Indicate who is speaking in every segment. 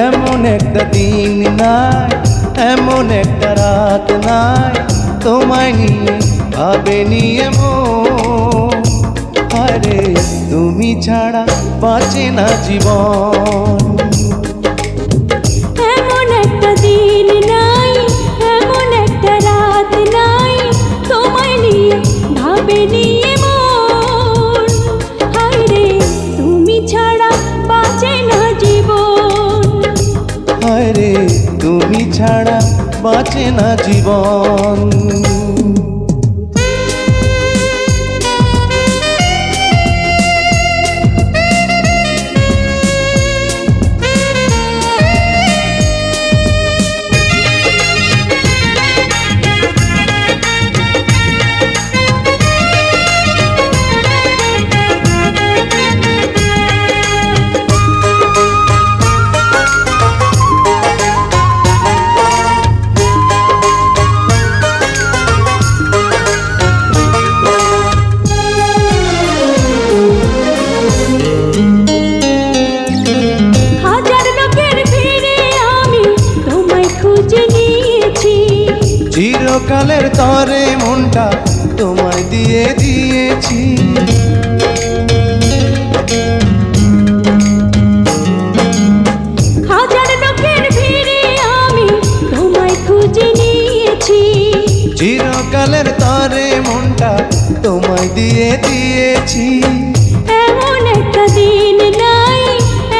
Speaker 1: এমন একটা দিন নাই, এমন একটা রাত নাই, তোমায় নিয়ে ভাবেনি এমন। আরে তুমি ছাড়া বাঁচে না জীবন।
Speaker 2: এমন একটা দিন নাই, এমন একটা রাত নাই, তোমায় নিয়ে ভাবেনি এমন। হায়রে তুমি ছাড়া বাঁচে না জীবন।
Speaker 1: আরে তুমি ছাড়া বাঁচে না জীবন। চিরকালের তরে মনটা তোমায় দিয়ে দিয়েছি।
Speaker 2: হাজার লোকের ভিড়ে আমি তোমায় খুঁজে নিয়েছি।
Speaker 1: চিরকালের তরে মনটা তোমায় দিয়ে দিয়েছি।
Speaker 2: এমন একটা দিন নাই,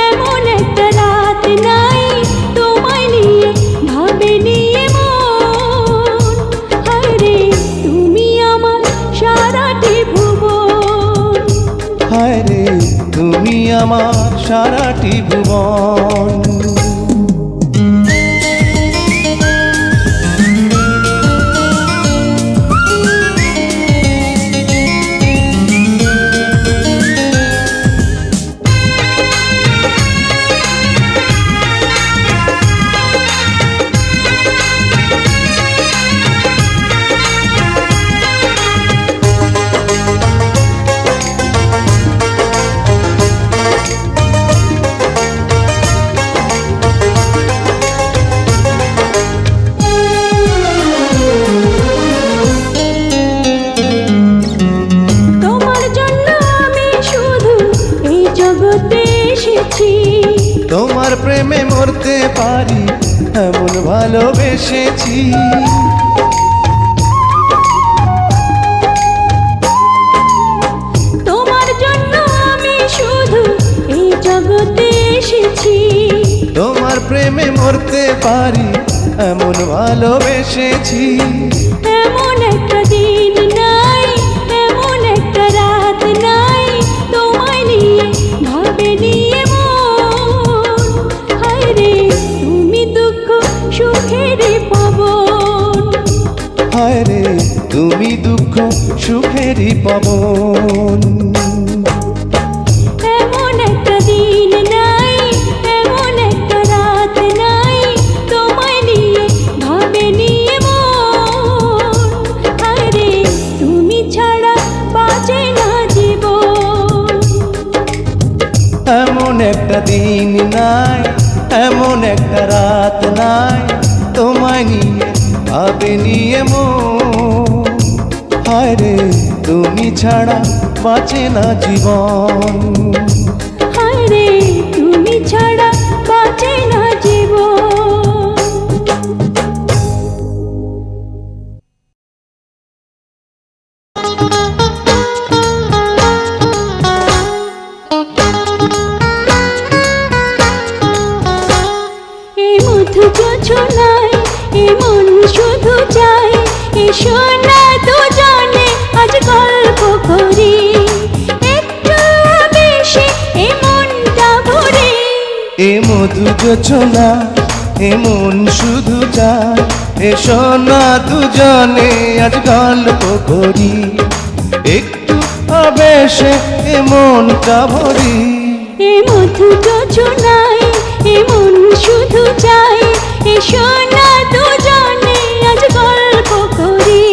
Speaker 2: এমন একটা রাত নাই, তোমায় নিয়ে ভাবেনি এমন। হায়রে তুমি আমার সারাটি ভুবন।
Speaker 1: হায়রে তুমি আমার সারাটি ভুবন। তোমার প্রেমে মরতে পারি এমন ভালোবেসেছি।
Speaker 2: তোমার জন্য আমি শুধু এই জগতে এসেছি।
Speaker 1: তোমার প্রেমে মরতে পারি এমন ভালোবেসেছি।
Speaker 2: এমন একটা দিন নাই, এমন একটা রাত নাই, তোমায় নিয়ে ভাবেনি এমন। হায়রে তুমি দুঃখ সুখের পাবন।
Speaker 1: হায়রে তুমি দুঃখ সুখেরই পাবন।
Speaker 2: এমন একটা দিন নাই, এমন একটা রাত নাই, তোমায় নিয়ে ভাবেনি এমন। হায়রে তুমি ছাড়া বাঁচে না জীবন।
Speaker 1: এমন একটা দিন নাই, এমন একটা রাত নাই, তোমায় নিয়ে ভাবেনি এমন। হায়রে তুমি ছাড়া বাঁচে না জীবন।
Speaker 2: হায়রে তুমি ছাড়া বাঁচে না জীবন। এই মধু যোছনায় এ মন শুধু চায়, এসো না দুজনে আজ গল্প করি, একটু বেশি এ মনটা ভরে।
Speaker 1: এ মধু যোছনা এ মন শুধু চায়, এসো না দুজনে আজ গল্প করি, একটু আবেশে এ মনটা ভরি।
Speaker 2: এ মধু যোছনায় এ মন শুধু চায়, এসো না দুজনে আজ গল্প করি।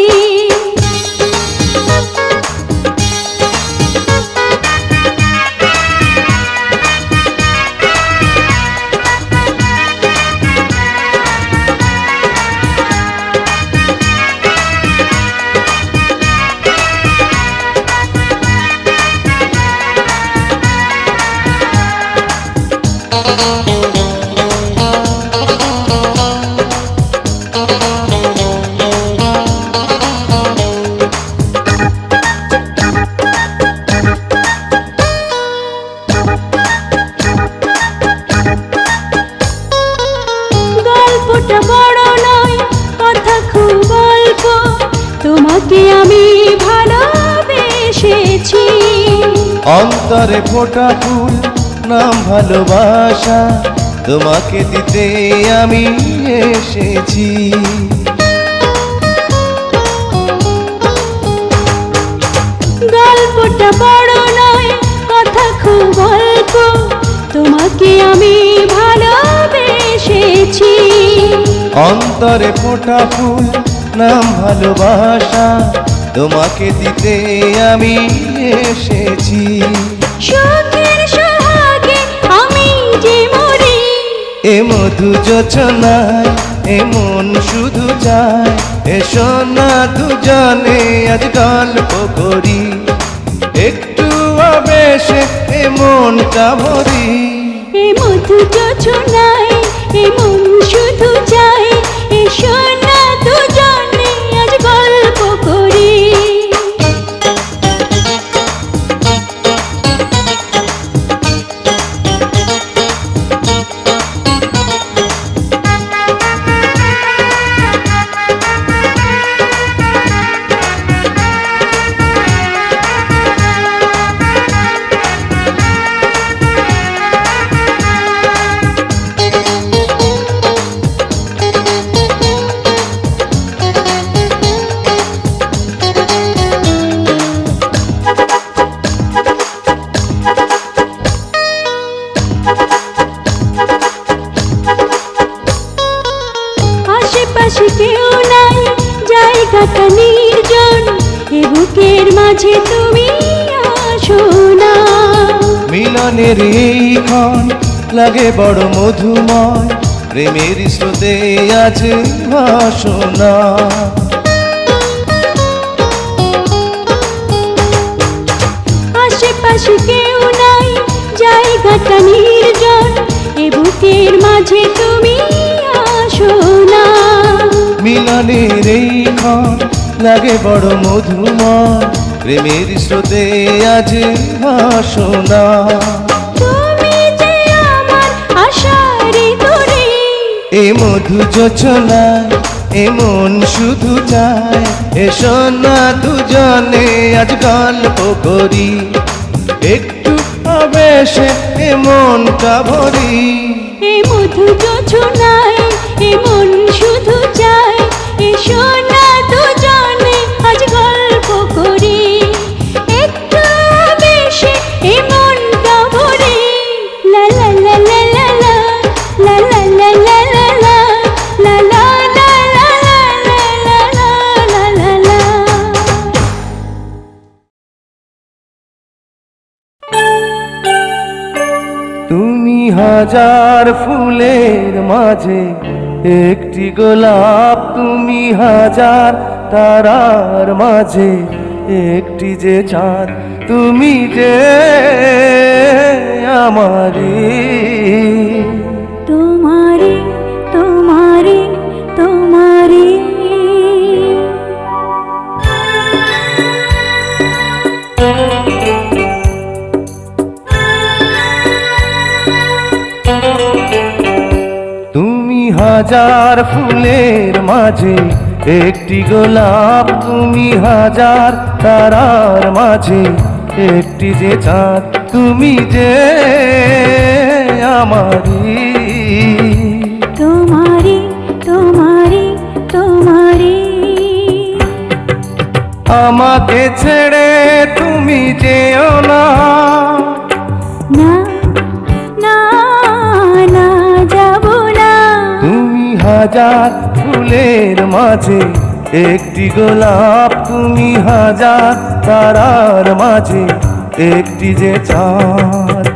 Speaker 2: গল্পটা বড় নয়, কথা খুব অল্প, তোমাকে আমি ভালোবেসেছি।
Speaker 1: অন্তরে ফোটা ফুল নাম ভালোবাসা, তোমাকে দিতে আমি এসেছি।
Speaker 2: গল্পটা বড় নয়, কথা খুব অল্প, তোমাকে আমি ভালোবেসেছি।
Speaker 1: অন্তরে ফোটা ফুল নাম ভালোবাসা, তোমাকে দিতে আমি এসেছি।
Speaker 2: সুখের সোহাগে আমি যে মরি,
Speaker 1: এ মধু যোচনায় এ মন শুধু চায়, এসো না দুজনে আজ গল্প করি, একটু আবেশে এ মনটা ভরি।
Speaker 2: এ মধু যোছনায় এ মন শুধু চায়, এসো না দুজনে আজ গল্প করি। আশেপাশে কেউ নাই, জায়গাটা নির্জন, এ বুকের মাঝে তুমি আসো না।
Speaker 1: মিলনের এই ক্ষণ লাগে বড় মধুময়, প্রেমের স্রোতে আছে ভাসনা।
Speaker 2: আশেপাশে কেউ নাই, জায়গাটা নির্জন, এ বুকের মাঝে তুমি আসো না।
Speaker 1: মিলনের এই ক্ষণ লাগে বড় মধুময়, প্রেমের স্রোতে আজ ভাসনা।
Speaker 2: তুমি যে আমার আশার তরে,
Speaker 1: এ মধু যোচনায় এ মন শুধু চায়, এসো না দুজনে আজ গল্প করি, একটু আবেশে এ মনটা ভরি।
Speaker 2: এ মধু যোছনায় এ মন শুধু চায়, এসো না দুজনে আজ গল্প করি, একটু বেশি এ মনটা ভরে। লা লা লা লা লা লা, লা লা লা লা লা লা, লা লা লা লা লা লা লা লা লা।
Speaker 1: তুমি হাজার ফুলের মাঝে একটি গোলাপ, তুমি হাজার তারার মাঝে একটি যে চাঁদ, তুমি যে আমারি।
Speaker 2: তোমারি তোমারি তোমারি,
Speaker 1: তুমি হাজার ফুলের মাঝে একটি গোলাপ, তুমি হাজার তারার মাঝে একটি যে চাঁদ, তুমি যে আমারি।
Speaker 2: তোমারি তোমারি তোমারি,
Speaker 1: আমাকে ছেড়ে তুমি যেও না,
Speaker 2: না না না যাব না।
Speaker 1: তুমি হাজার ফুলের মাঝে একটি গোলাপ, তুমি হাজার তারার মাঝে একটি যে চাঁদ।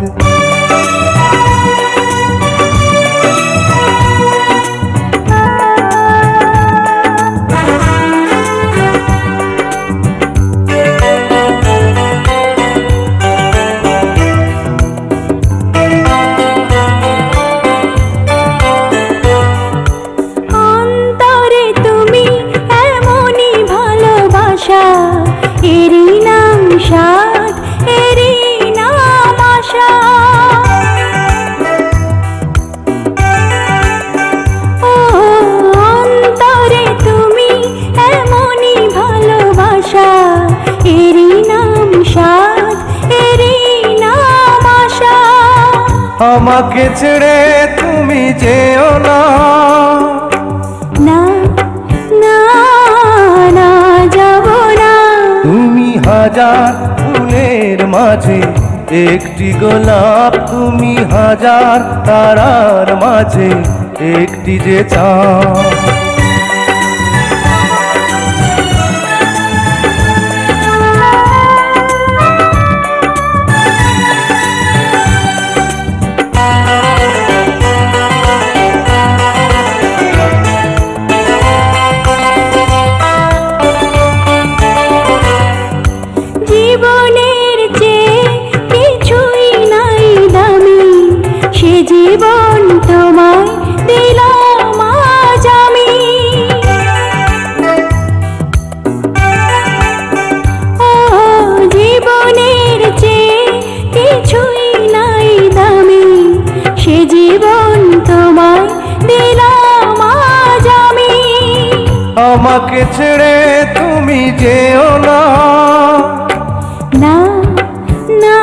Speaker 1: আমাকে ছেড়ে তুমি যেও না,
Speaker 2: না না না যাব না।
Speaker 1: তুমি হাজার ফুলের মাঝে একটি গোলাপ, তুমি হাজার তারার মাঝে একটি যে চাঁদ।
Speaker 2: জীবনের চেয়ে কিছুই নাই দামি, সে জীবন তোমায় দিলাম আজ আমি। ও জীবনের চেয়ে কিছুই নাই দামি, সে জীবন তোমায় দিলাম আজ আমি।
Speaker 1: আমাকে ছেড়ে তুমি যেও না,
Speaker 2: না না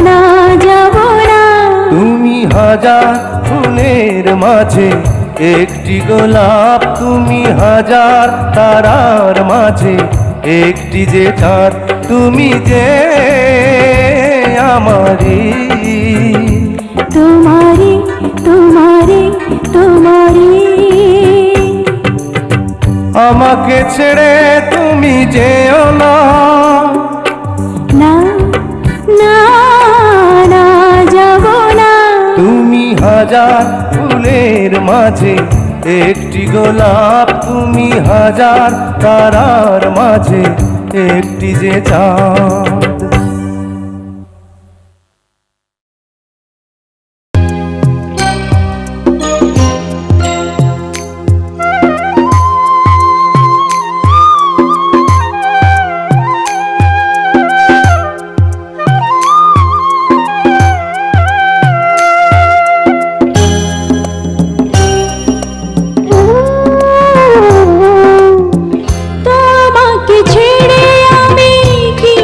Speaker 2: না যাব না।
Speaker 1: তুমি হাজার ফুলের মাঝে একটি গোলাপ, তুমি হাজার তারার মাঝে একটি যে চাঁদ। তুমি যে আমারি,
Speaker 2: তোমারে তোমারে তোমারে।
Speaker 1: আমাকে ছেড়ে তুমি যেও না,
Speaker 2: না না না যাব না।
Speaker 1: তুমি হাজার ফুলের মাঝে একটি গোলাপ, তুমি হাজার তারার মাঝে একটি যে চাঁদ।
Speaker 2: তোমাকে ছেড়ে আমি কি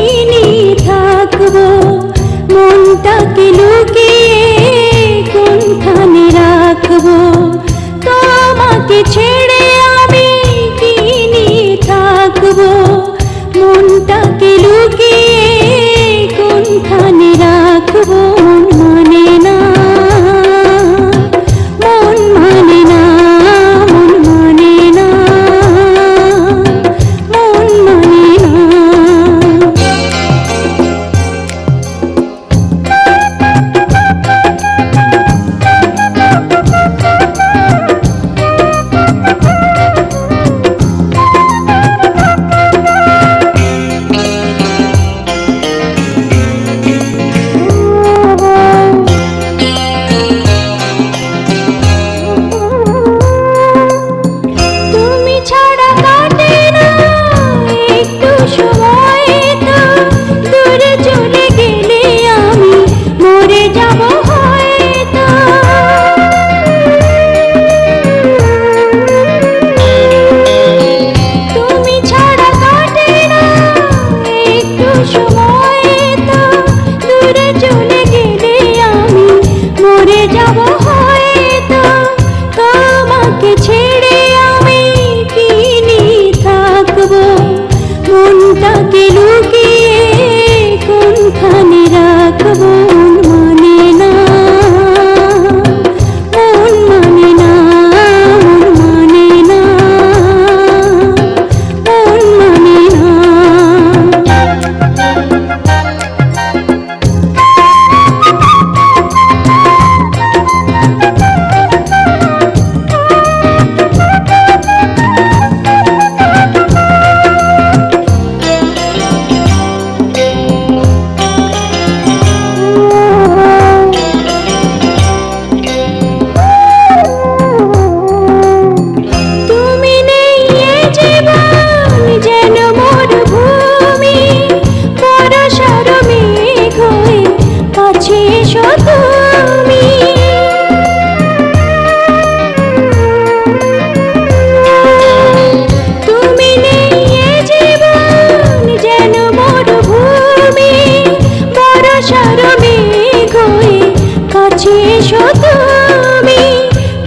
Speaker 2: তুমি,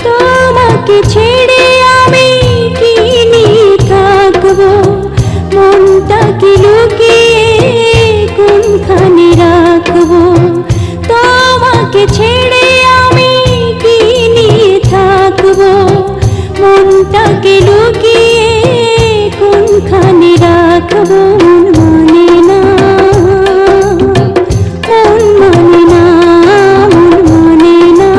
Speaker 2: তোমাকে ছেড়ে আমি কি নিয়ে থাকবো, মনটাকে লুকিয়ে কোনখানে রাখবো, তোমাকে ছেড়ে আমি কি নিয়ে থাকবো, মনটাকে লুকিয়ে কোনখানে রাখবো। মন মানে না, মন মানে না, মন মানে না,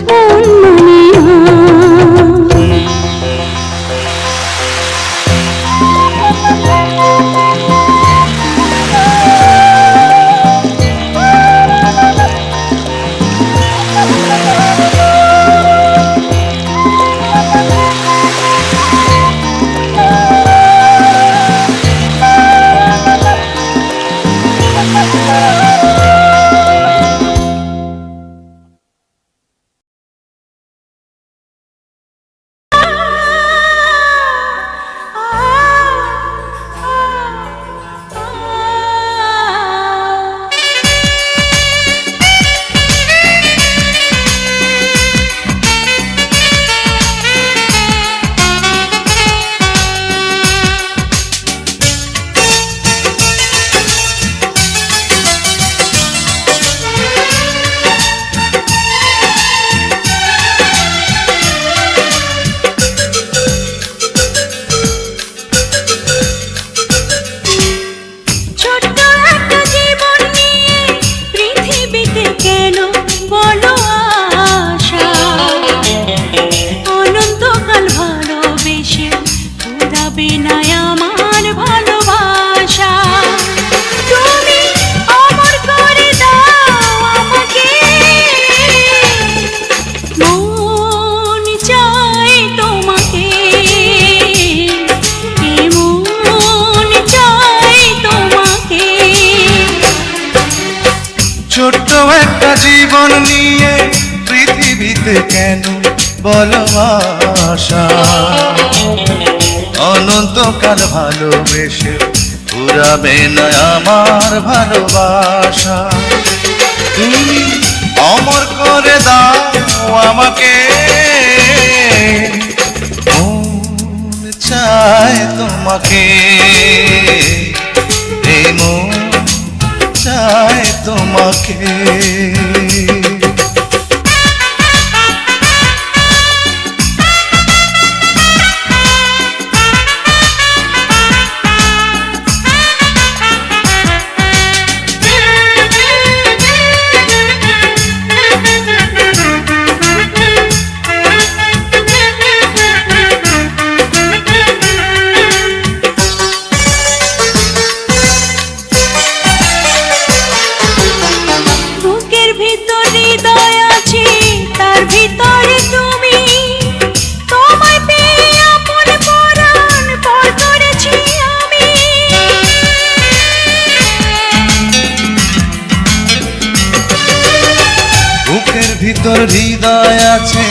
Speaker 2: মন মানে না।
Speaker 1: ছোট্ট একটা জীবন নিয়ে পৃথিবীতে কেন বলো আশা, অনন্তকাল ভালোবেসে ফুরাবে না আমার ভালোবাসা। তুমি অমর করে দাও আমাকে, মন চায় তোমাকে, এই মন চায় তোমাকে। ভিতর হৃদয় আছে,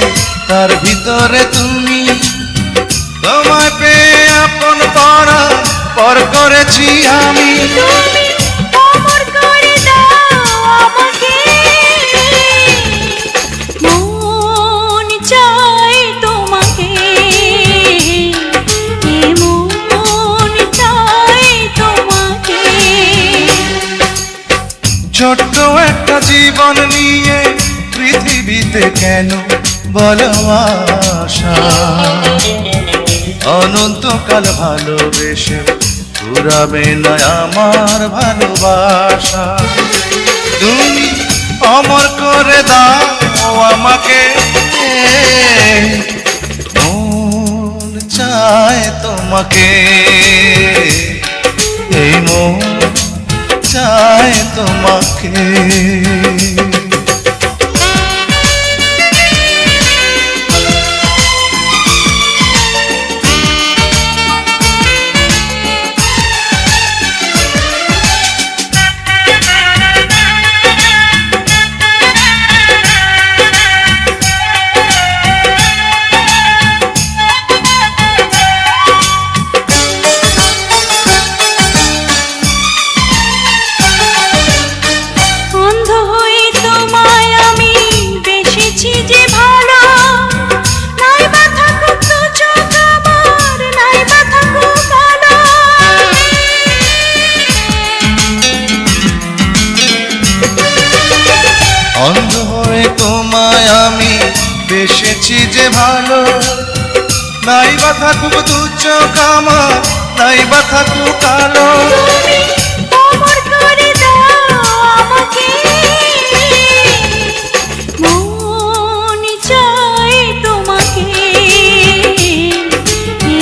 Speaker 1: তার ভিতরে তুমি, তোমায় পেয়ে আপন পরাণ পর করেছি আমি।
Speaker 2: তুমি অমর করে দাও আমাকে, মন চাই তোমাকে, মন চাই তোমাকে।
Speaker 1: ছোট্ট একটা জীবন নিয়ে পৃথিবীতে কেন বলো আশা, অনন্তকাল ভালোবেসে ফুরাবে না আমার ভালোবাসা। তুমি অমর করে দাও আমাকে, মন চায় তোমাকে, এই মন চায় তোমাকে।
Speaker 2: অন্ধ হয়ে
Speaker 1: অন্ধ হয়ে তোমায় আমি বেসেছি যে ভালো, নাই বা থাকুক দু চোখ আমার, নাই বা থাকুক কালো।
Speaker 2: তুমি অমর করে দাও আমাকে, মন চাই তোমাকে, এ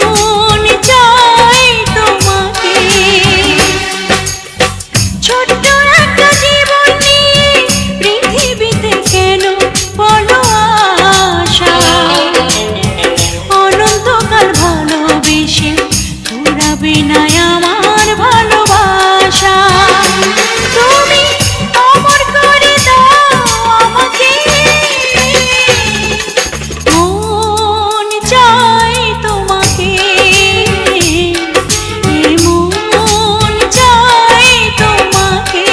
Speaker 2: মন চাই তোমাকে। ছোট্ট একটা জীবন নিয়ে পৃথিবীতে কেন বলো আশা, অনন্তকাল ভালোবেসে ফুরাবে না আমার ভালোবাসা। তুমি অমর করে দাও আমাকে, মন চাই তোমাকে, এ মন চাই তোমাকে।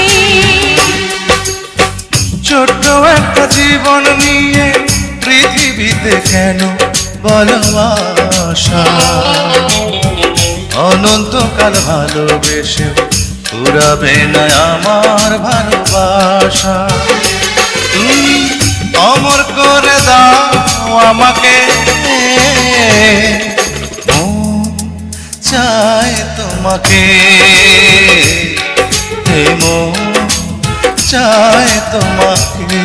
Speaker 1: ছোট্ট একটা জীবন নিয়ে পৃথিবীতে কেন বলো আশা, অনন্তকাল ভালোবেসে ফুরাবে না আমার ভালোবাসা। তুমি অমর করে দাও আমাকে, মন চায় তোমাকে, এই মন চায় তোমাকে।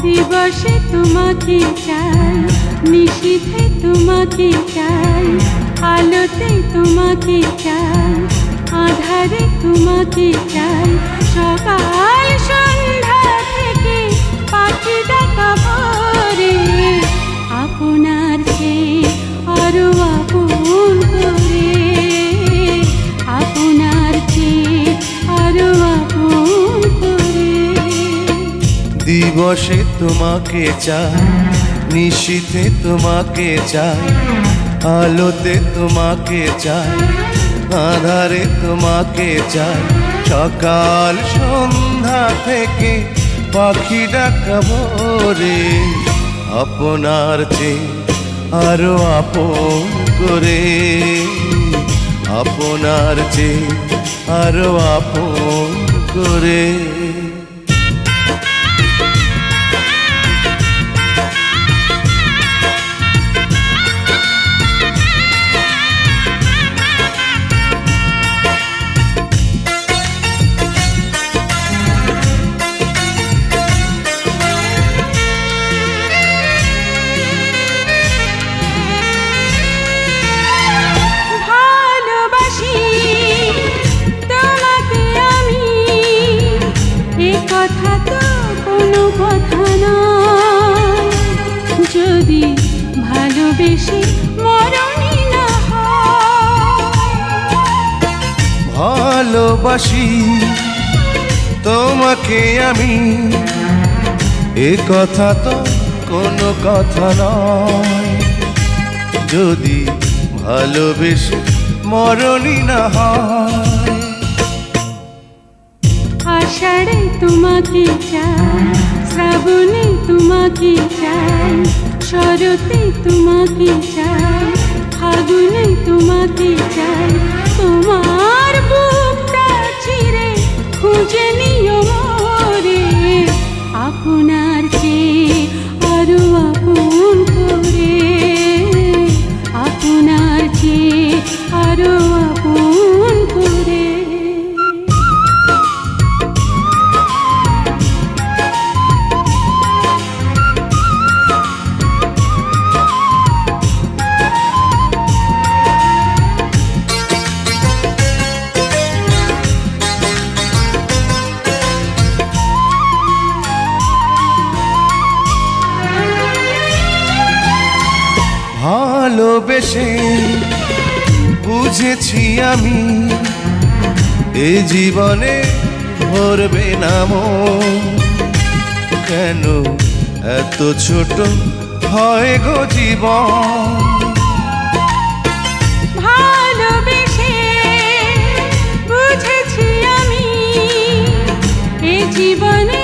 Speaker 2: দিবসে তোমাকে চাই, নিশীথে তোমাকে চাই, আলোতে তোমাকে চাই, আধারে তোমাকে চাই। সকাল সন্ধ্যা থেকে পাখি ডাকা ভোরে, আপনার চেয়ে আরো আপন করে, আপনার চেয়ে আরো আপন করে।
Speaker 1: দিবসে তোমাকে চাই, নিশীথে তোমাকে চাই, আলোতে তোমাকে চাই, আধারে তোমাকে চাই। সকাল সন্ধ্যা থেকে পাখি ডাকা ভোরে, আপনার চেয়ে আরো আপন করে, আপনার চেয়ে আরো আপন করে।
Speaker 2: ভালোবাসি তোমাকে আমি, এ কথা তো কোনো কথা নয়। যদি ভালোবেসে মরণই না হয়,
Speaker 1: ভালোবাসি তোমাকে আমি, এ কথা তো কোনো কথা নয়। যদি ভালোবেসে মরণই না হয়।
Speaker 2: আষাঢ়ে তোমাকে চাই, শ্রাবণে তোমাকে চাই, শরতে তোমাকে চাই, ফাগুনে তোমাকে চাই। তোমার বুকটা চিরে খুঁজে নিও মোরে, আপনার চেয়ে আরো আপন করে, আপনার চেয়ে আরো আপন করে।
Speaker 1: ভালোবেসে বুঝেছি আমি এ জীবনে ভরবে না মন। কেন এত ছোট হয় গো জীবন?
Speaker 2: ভালোবেসে বুঝেছি আমি এ জীবনে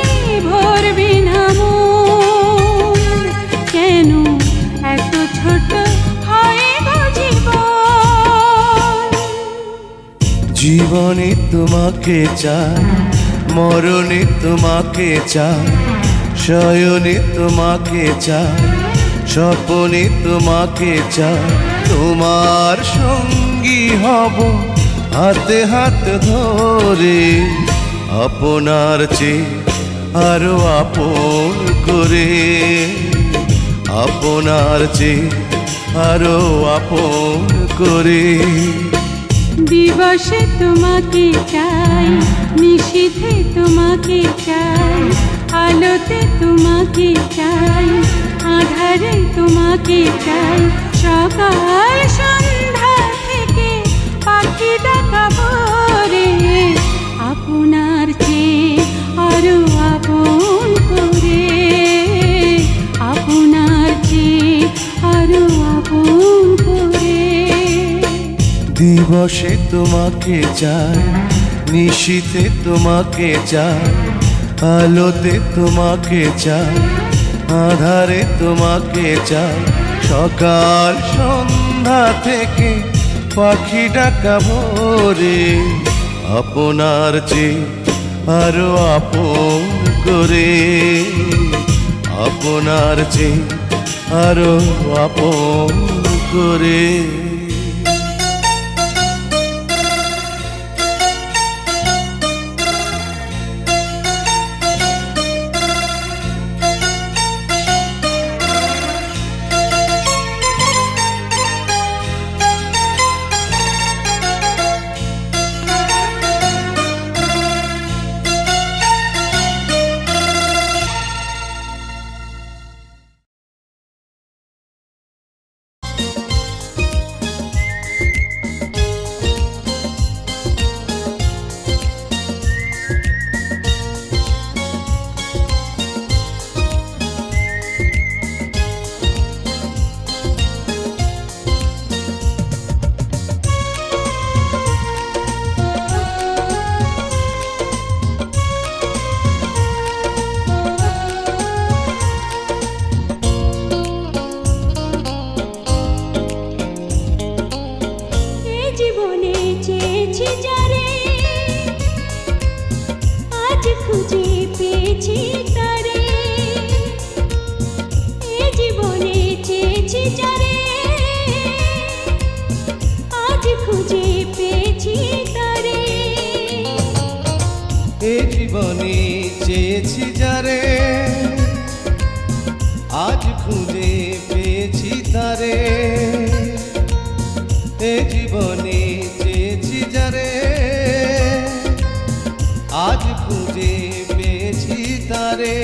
Speaker 2: ভরবে না মন। কেন এত ছোট হয় গো জীবন?
Speaker 1: জীবনে তোমাকে চাই, মরণে তোমাকে চাই, শয়নে তোমাকে চাই, স্বপনে তোমাকে চাই। তোমার সঙ্গী হব হাতে হাত ধরে, আপনার চেয়ে আরো আপন করে, আপনার চেয়ে আরো আপন করে।
Speaker 2: দিবসে তোমাকে চাই, নিশীথে তোমাকে চাই, আলোতে তোমাকে চাই, আধারে তোমাকে চাই। সকাল সন্ধ্যা থেকে পাখি ডাকা ভোরে, আপনার চেয়ে আরো আপন করে, আপনার চেয়ে আরো আপন করে।
Speaker 1: দিবসে তোমাকে চাই, নিশীথে তোমাকে চাই, আলোতে তোমাকে চাই, আধারে তোমাকে চাই। সকাল সন্ধ্যা থেকে পাখি ডাকা ভোরে, আপনার চেয়ে আরো আপন করে, আপনার চেয়ে আরো আপন করে। জীবনে চেয়েছি যারে, আজ খুঁজে পেয়েছি তারে। এ জীবনে চেয়েছি যারে, আজ খুঁজে পেয়েছি তারে।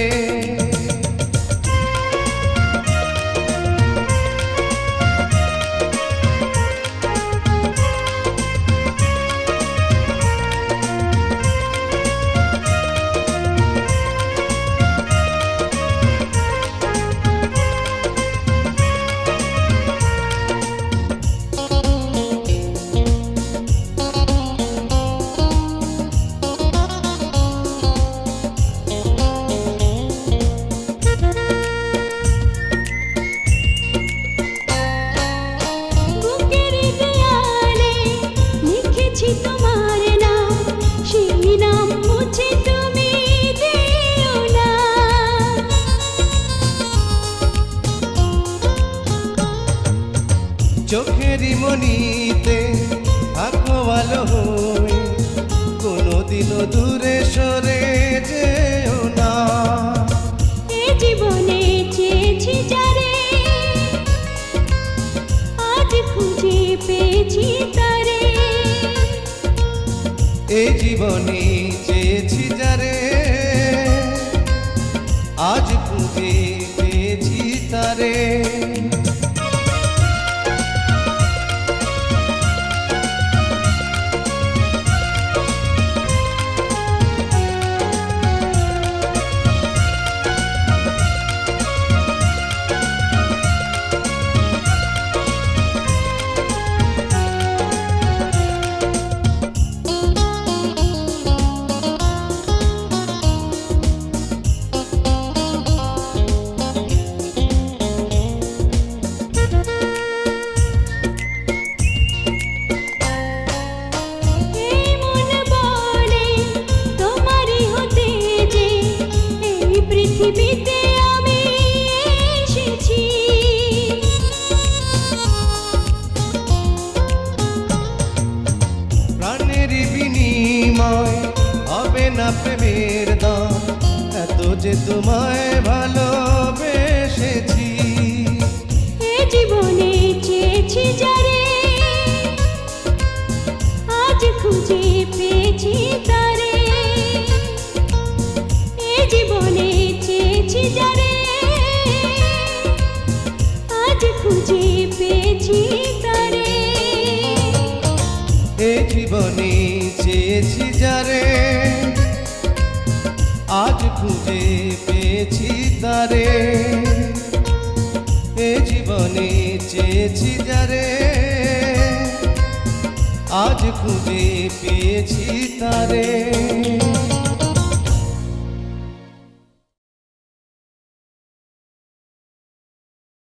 Speaker 1: চোখেরই মনিতে থাকো ভালো হয়ে, কোনোদিনও দূরে সরে যেও না।
Speaker 2: এ জীবনে চেয়েছি যারে, আজ খুঁজে পেয়েছি তারে।
Speaker 1: এ জীবনে চেয়েছি যারে, আজ খুঁজে পেয়েছি তারে। যে তোমায় ভালোবেসেছি।
Speaker 2: এ জীবনে চেয়েছি যারে, আজ খুঁজে পেয়েছি তারে। এ জীবনে চেয়েছি যারে, আজ খুঁজে পেয়েছি তারে।
Speaker 1: এ জীবনে চেয়েছি যারে, আজ খুঁজে পেয়েছি তারে। এ জীবনে চেয়েছি যারে, আজ খুঁজে পেয়েছি তারে।